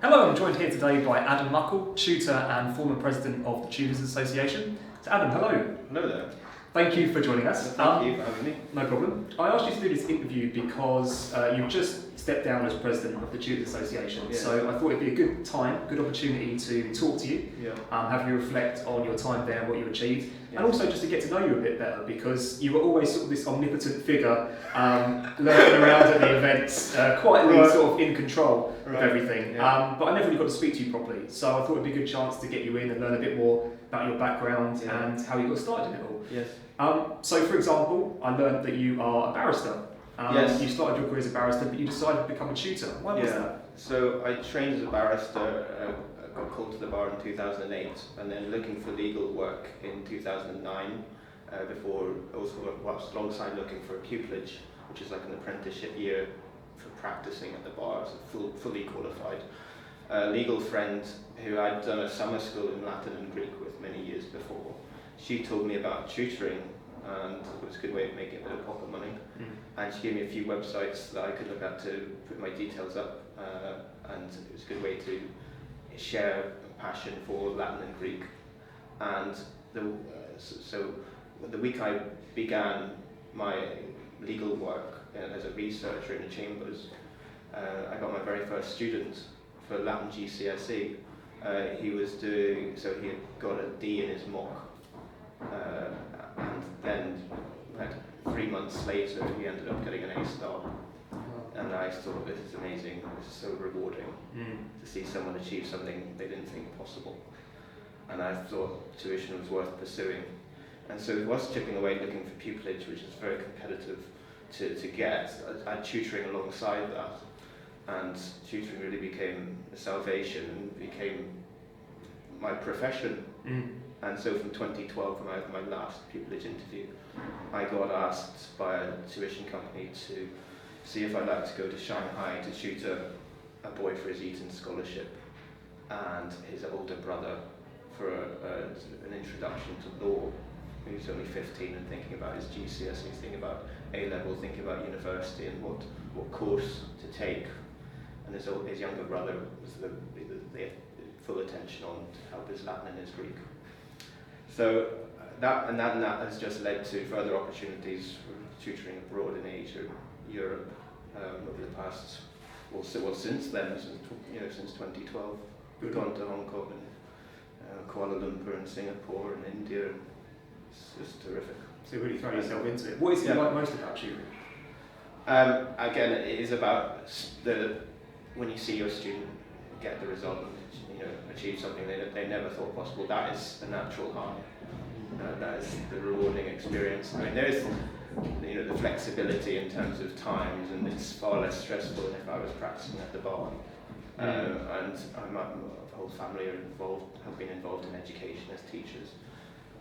Hello, I'm joined here today by Adam Muckle, tutor and former president of the Tutors Association. So Adam, hello. Hello there. Thank you for joining us. Thank you for having me. No problem. I asked you to do this interview because you've just stepped down as president of the Tutors Association. Yeah. So I thought it'd be a good time, good opportunity to talk to you, have you reflect on your time there and what you achieved, and also just to get to know you a bit better, because you were always sort of this omnipotent figure, lurking around at the events, quietly sort of in control of everything. But I never really got to speak to you properly, so I thought it'd be a good chance to get you in and learn a bit more about your background and how you got started in it all. Yes. So, for example, I learned that you are a barrister. Yes. You started your career as a barrister, but you decided to become a tutor. Why was that? So I trained as a barrister, I got called to the bar in 2008, and then looking for legal work in 2009, before whilst alongside looking for a pupillage, which is like an apprenticeship year for practicing at the bar, so fully qualified. A legal friend who I'd done a summer school in Latin and Greek with many years before, she told me about tutoring, and it was a good way of making a bit of pocket money. And she gave me a few websites that I could look at to put my details up, and it was a good way to share a passion for Latin and Greek. And so the week I began my legal work as a researcher in the chambers, I got my very first student for Latin GCSE. He had got a D in his mock, and then 3 months later he ended up getting an A star. And I thought, this is amazing, this is so rewarding to see someone achieve something they didn't think possible. And I thought tuition was worth pursuing. And so I was chipping away looking for pupillage, which is very competitive to get. I had tutoring alongside that, and tutoring really became a salvation and became my profession. And so from 2012, when I had my last pupillage interview, I got asked by a tuition company to see if I'd like to go to Shanghai to tutor a boy for his Eton scholarship and his older brother for an introduction to law. He's only 15 and thinking about his GCSE, thinking about A-level, thinking about university and what course to take. And his younger brother was the full attention on to help his Latin and his Greek. So that has just led to further opportunities for tutoring abroad in Asia, Europe, over the past, since then, since 2012. We've gone to Hong Kong and Kuala Lumpur and Singapore and India. It's just terrific. So you're really throwing yourself into it. What is it you like most about tutoring? Again, it is about when you see your student get the result, achieve something they never thought possible. That is a natural high. That is the rewarding experience. I mean, there is the flexibility in terms of times, and it's far less stressful than if I was practicing at the bar. And the whole family have been involved in education as teachers,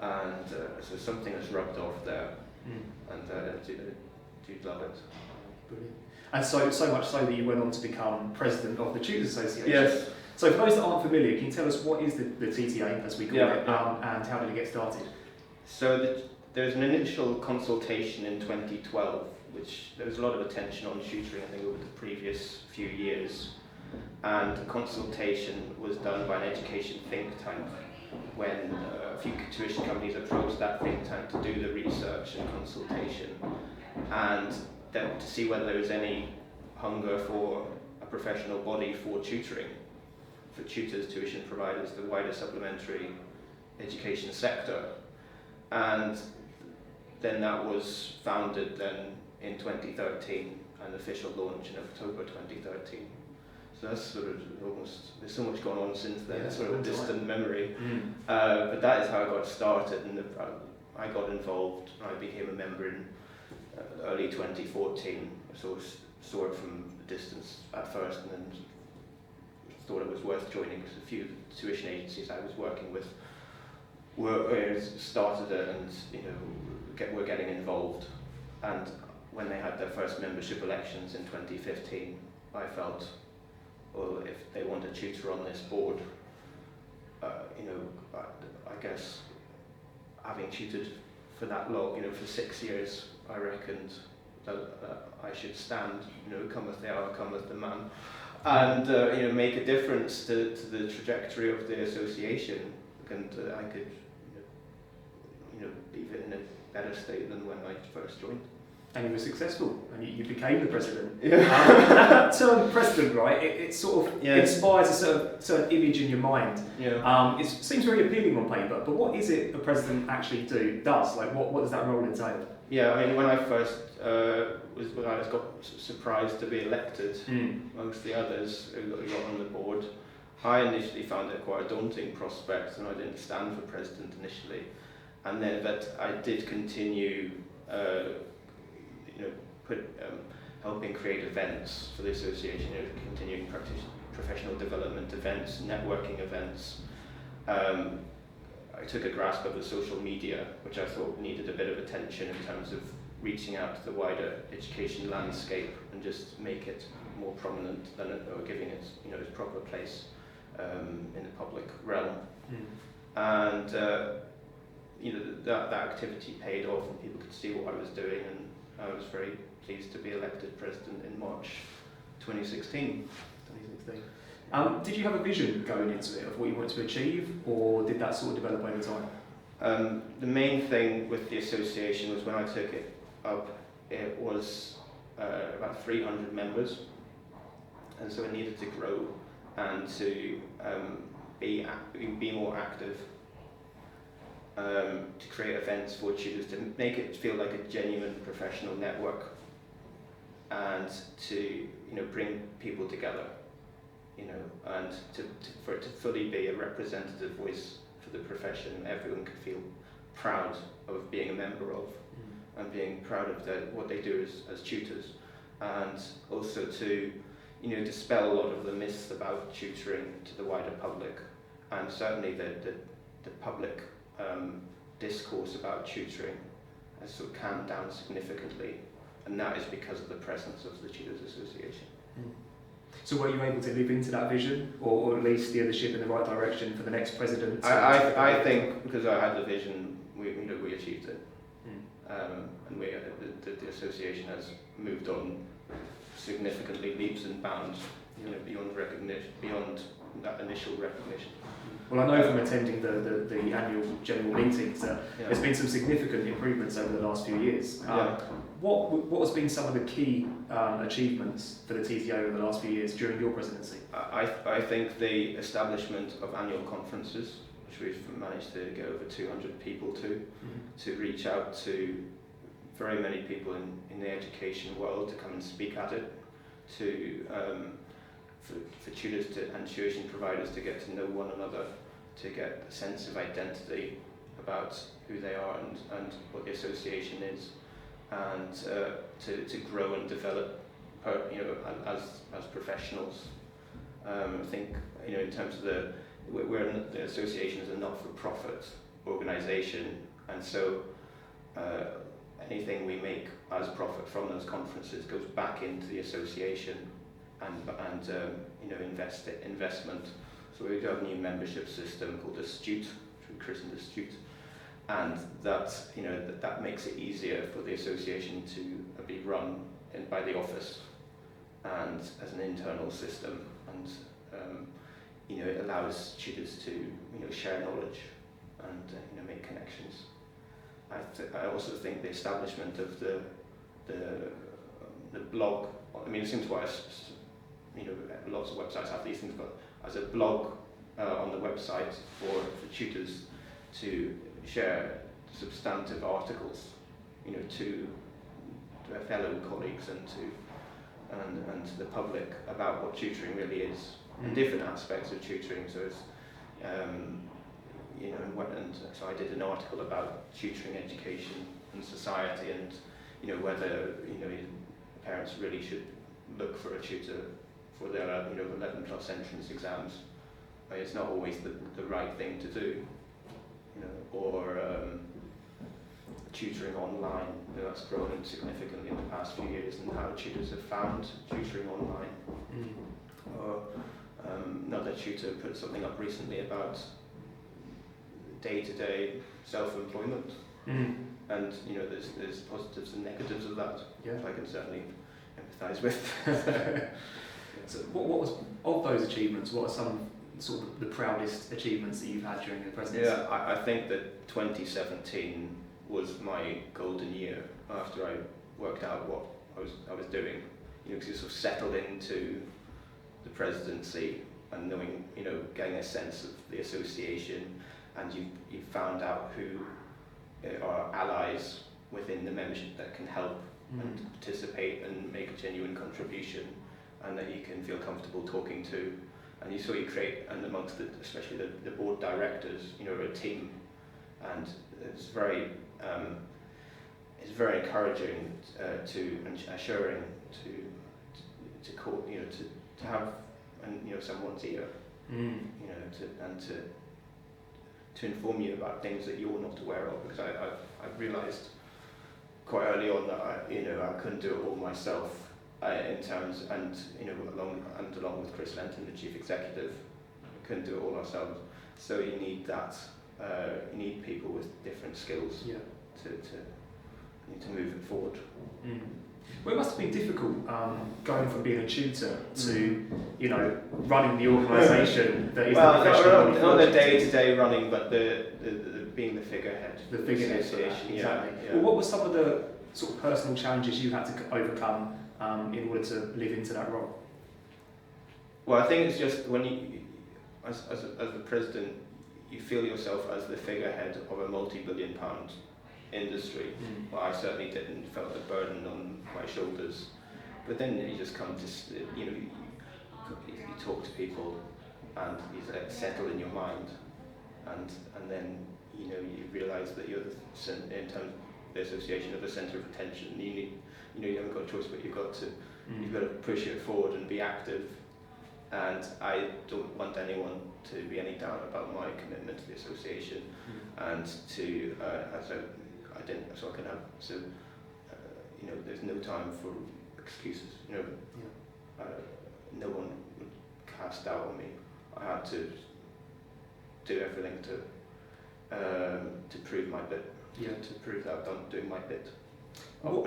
and so something has rubbed off there, and I do love it. Brilliant. And so much so that you went on to become president of the Tutors Association. Yes. So for those that aren't familiar, can you tell us what is the TTA, as we call it, and how did it get started? So there's an initial consultation in 2012, which there was a lot of attention on tutoring, I think, over the previous few years. And the consultation was done by an education think tank when a few tuition companies approached that think tank to do the research and consultation, and then to see whether there was any hunger for a professional body for tutoring, for tutors, tuition providers, the wider supplementary education sector. And then that was founded then in 2013, and official launch in October 2013. So that's sort of there's so much gone on since then, it's sort of a distant memory. But that is how I got started, and I got involved, and I became a member in early 2014. So saw it from a distance at first, and then thought it was worth joining, because a few tuition agencies I was working with started it, and were getting involved. And when they had their first membership elections in 2015, I felt, well, if they want a tutor on this board, I guess having tutored for that long, for 6 years, I reckoned that I should stand, cometh the hour, cometh the man. and make a difference to the trajectory of the association, and I could leave it in a better state than when I first joined. And you were successful, and you became the president. Yeah. That term president, right, it sort of inspires a certain image in your mind. Yeah. It seems very appealing on paper, but what is it a president actually does? Like, what does that role entail? Yeah, I mean, when I first when I got surprised to be elected, amongst the others who got on the board, I initially found it quite a daunting prospect, and I didn't stand for president initially. And then that I did continue helping create events for the association, continuing professional development events, networking events. I took a grasp of the social media, which I thought needed a bit of attention in terms of reaching out to the wider education landscape and just make it more prominent or giving it its proper place in the public realm. And that activity paid off, and people could see what I was doing, and I was very pleased to be elected president in March 2016. Did you have a vision going into it of what you wanted to achieve, or did that sort of develop over time? The main thing with the association was when I took it up, it was about 300 members, and so it needed to grow and to be more active, to create events for tutors, to make it feel like a genuine professional network, and to bring people together, and for it to fully be a representative voice for the profession. Everyone could feel proud of being a member of, and being proud of what they do as tutors, and also to dispel a lot of the myths about tutoring to the wider public, and certainly the public discourse about tutoring has sort of calmed down significantly, and that is because of the presence of the Tutors Association. So were you able to live into that vision, or at least steer the ship in the right direction for the next president? I think because I had the vision, we achieved it, and the association has moved on significantly, leaps and bounds, beyond recognition, beyond that initial recognition. Well, I know from attending the annual general meetings that there's been some significant improvements over the last few years. What has been some of the key achievements for the TTO over the last few years during your presidency? I think the establishment of annual conferences, which we've managed to get over 200 people to reach out to very many people in the education world to come and speak at it, for tutors and tuition providers to get to know one another, to get a sense of identity about who they are and what the association is, and to grow and develop as professionals. I think in terms of the association is a not-for-profit organisation, and so anything we make as profit from those conferences goes back into the association and investment. So we do have a new membership system called Astute, which we christened Astute, and that makes it easier for the association to be run by the office and as an internal system, and it allows tutors to share knowledge and make connections. I also think the establishment of the blog. I mean, it seems quite lots of websites have these things, but as a blog on the website for tutors to share substantive articles, to their fellow colleagues and to the public about what tutoring really is, and different aspects of tutoring. So it's and so I did an article about tutoring education and society, and whether parents really should look for a tutor for their 11 plus entrance exams. It's not always the right thing to do, or tutoring online. That's grown significantly in the past few years, and how tutors have found tutoring online. Or another tutor put something up recently about day-to-day self-employment, and there's positives and negatives of that, which I can certainly empathise with. So what was, of those achievements, what are some sort of the proudest achievements that you've had during the presidency? Yeah, I think that 2017 was my golden year after I worked out what I was doing. Because you sort of settled into the presidency and knowing, getting a sense of the association, and you found out who are allies within the membership that can help and participate and make a genuine contribution, and that you can feel comfortable talking to. And you create, and amongst especially the board directors, a team, and it's very encouraging and assuring to call, to have, and someone's ear, to inform you about things that you're not aware of, because I've realised quite early on that I couldn't do it all myself. In terms, and along with Chris Lenton, the chief executive, we couldn't do it all ourselves. So you need that. You need people with different skills to move it forward. Well, it must have been difficult going from being a tutor to running the organisation that is the professional. Not the day-to-day running, but the being the figurehead. The figurehead, exactly. Yeah. Well, what were some of the sort of personal challenges you had to overcome in order to live into that role? Well, I think it's just when you, as the president, you feel yourself as the figurehead of a multi-billion-pound industry. Well, I certainly didn't felt the burden on my shoulders. But then you just come to, you talk to people, and you settle in your mind, and then you realise that you're in terms of the association of the centre of attention. You haven't got a choice, but you've got to push it forward and be active. And I don't want anyone to be any doubt about my commitment to the association, and to so I can have there's no time for excuses. No one would cast doubt on me. I had to do everything to prove my bit. To prove that I'm doing my bit.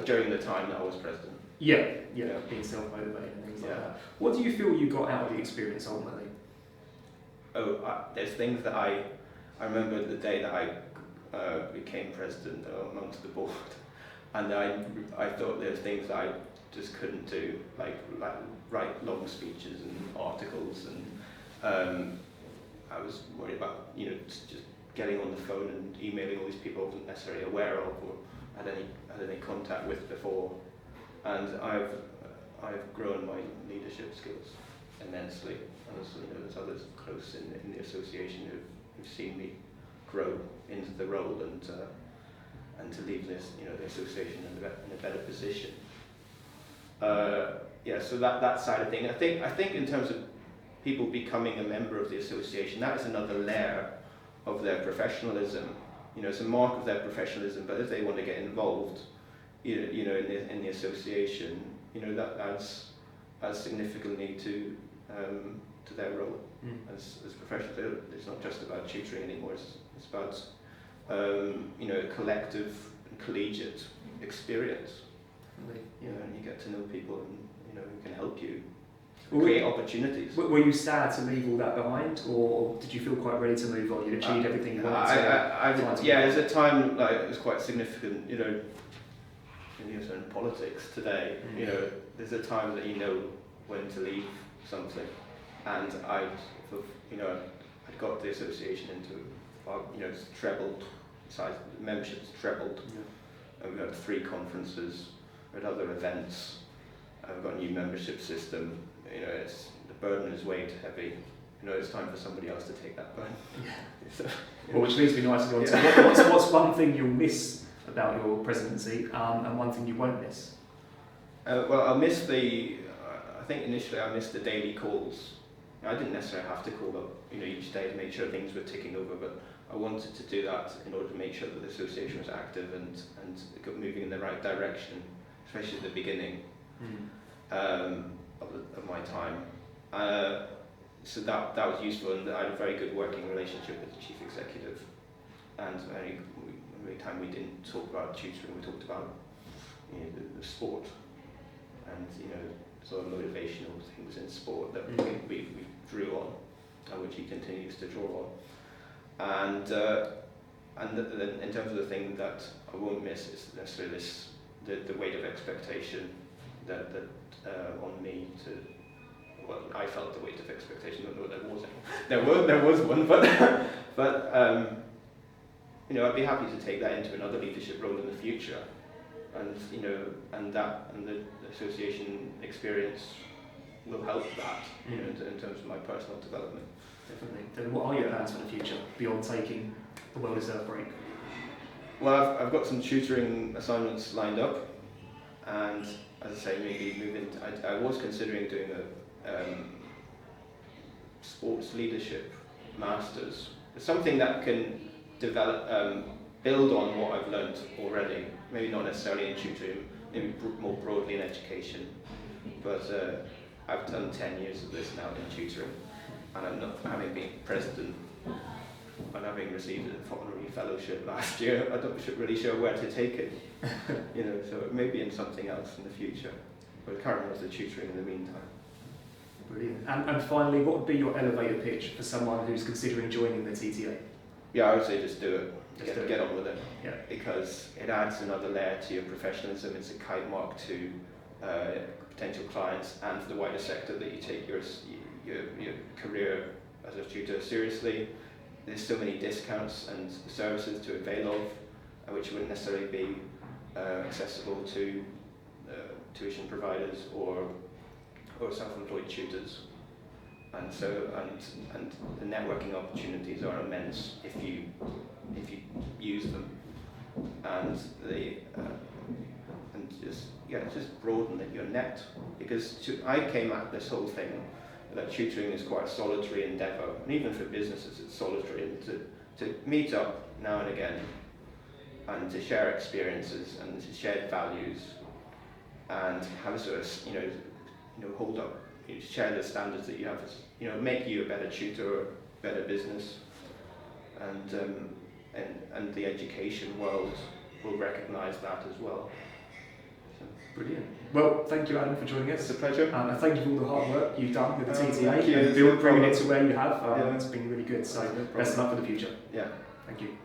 During the time that I was president. Being self-motivated and things like that. What do you feel you got out of the experience ultimately? There's things that I remember the day that I became president amongst the board, and I thought there's things that I just couldn't do, like write long speeches and articles, and I was worried about just getting on the phone and emailing all these people I wasn't necessarily aware of or had any contact with before. And I've grown my leadership skills immensely, and there's others close in the association who've seen me grow into the role and to leave this the association in a better position. So that side of thing. I think in terms of people becoming a member of the association, that is another layer of their professionalism. It's a mark of their professionalism, but if they want to get involved, in the association, that adds significantly to their role as professionals. It's not just about tutoring anymore. It's about a collective and collegiate experience. And you get to know people, and who can help you. Create opportunities. Were you sad to leave all that behind, or did you feel quite ready to move on? You'd achieved everything you wanted to. There's a time it was quite significant. In politics today, there's a time that when to leave something, and I'd got the association into it's trebled, size membership's trebled, and we had 3 conferences, we had other events. We've got a new membership system. The burden is way too heavy. It's time for somebody else to take that burden. Well, which leads me nicely on to what's one thing you'll miss about your presidency, and one thing you won't miss? I'll miss I think initially I missed the daily calls. I didn't necessarily have to call up, each day to make sure things were ticking over, but I wanted to do that in order to make sure that the association was active and got moving in the right direction, especially at the beginning. Of my time. So that was useful, and I had a very good working relationship with the chief executive. And every time we didn't talk about tutoring, we talked about the sport and sort of motivational things in sport that we drew on, and which he continues to draw on. And in terms of the thing that I won't miss is necessarily the weight of expectation that on me to. Well, I felt the weight of expectation. I don't know there was any. There was one, but I'd be happy to take that into another leadership role in the future, and and the association experience will help that, in terms of my personal development. Definitely. Then what are your plans for the future beyond taking a well-deserved break? Well, I've got some tutoring assignments lined up, and as I say, maybe move into. I was considering doing a sports leadership masters. It's something that can develop, build on what I've learned already. Maybe not necessarily in tutoring, maybe more broadly in education. But I've done 10 years of this now in tutoring, and I'm not having been president and having received an honorary fellowship last year. I'm not really sure where to take it. So it may be in something else in the future. But currently, as the tutoring in the meantime. Brilliant. And finally, what would be your elevator pitch for someone who's considering joining the TTA? Yeah, I would say just do it. Get on with it. Yeah. Because it adds another layer to your professionalism. It's a kite mark to potential clients and to the wider sector that you take your career as a tutor seriously. There's so many discounts and services to avail of, which wouldn't necessarily be accessible to tuition providers or self-employed tutors, and the networking opportunities are immense if you use them, and just broaden your net, because I came at this whole thing that tutoring is quite a solitary endeavour, and even for businesses it's solitary, and to meet up now and again and to share experiences and to share values and have a sort of hold up, share the standards that you have, make you a better tutor, a better business, and the education world will recognise that as well. So. Brilliant. Well, thank you, Adam, for joining us. It's a pleasure. And thank you for all the hard work you've done with the TTA thank you. and bringing it to where you have. Yeah. It's been really good. So No best of luck for the future. Yeah. Thank you.